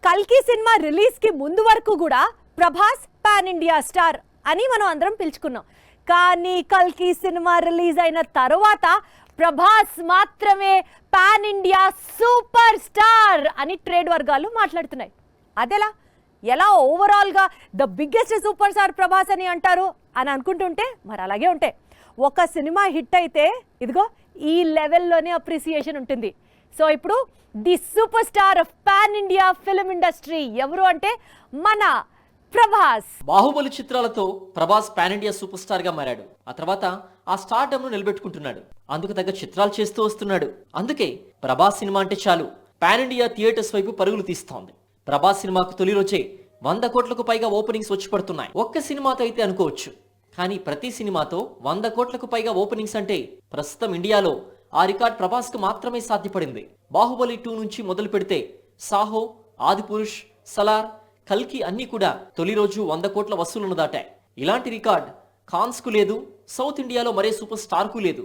కల్కి cinema release కి ముందు వరకు కూడా ప్రభాస్ పాన్ ఇండియా స్టార్ అని మనం అందరం పిలుచుకున్నాం. కానీ కల్కి సినిమా రిలీజ్ అయిన తర్వాత ప్రభాస్ మాత్రమే పాన్ ఇండియా సూపర్ స్టార్ అని ట్రేడ్ వర్గాలు మాట్లాడుతున్నాయి. అదెలా ఎలా ఓవరాల్ గా the biggest super star Prabhas అని అంటారు అని అనుకుంటుంటే మరి అలాగే ఉంటాయి. ఒక సినిమా హిట్ అయితే ఇదిగో ఈ లెవెల్లోనే అప్రిసియేషన్ ఉంటుంది. సో ఇప్పుడు the super star of pan India film industry ఎవరు అంటే మన ప్రభాస్. బాహుబలి చిత్రాలతో Prabhas pan India super star గా మారాడు. ఆ తర్వాత ఆ స్టార్డమ్ ను నిలబెట్టుకుంటున్నాడు. అందుకు తగ్గ చిత్రాలు చేస్తూ వస్తున్నాడు. అందుకే ప్రభాస్ సినిమా అంటే చాలు పాన్ ఇండియా థియేటర్స్ వైపు పరుగులు తీస్తోంది. ప్రభాస్ సినిమాకు తొలి రోజే 100 కోట్లకు పైగా ఓపెనింగ్స్ వచ్చి పడుతున్నాయి. ఒక్క సినిమాతో అయితే అనుకోవచ్చు, కానీ ప్రతి సినిమాతో 100 కోట్లకు పైగా ఓపెనింగ్స్ అంటే ప్రస్తుతం ఇండియాలో ఆ రికార్డ్ ప్రభాస్ కు మాత్రమే సాధ్యపడింది. బాహుబలి 2 నుంచి మొదలు పెడితే సాహో, ఆదిపురుష్, సలార్, కల్కి అన్ని కూడా తొలి రోజు 100 కోట్ల వసూళ్లను దాటాయి. ఇలాంటి రికార్డ్ ఖాన్స్ కు లేదు, సౌత్ ఇండియాలో మరే సూపర్ స్టార్ కు లేదు.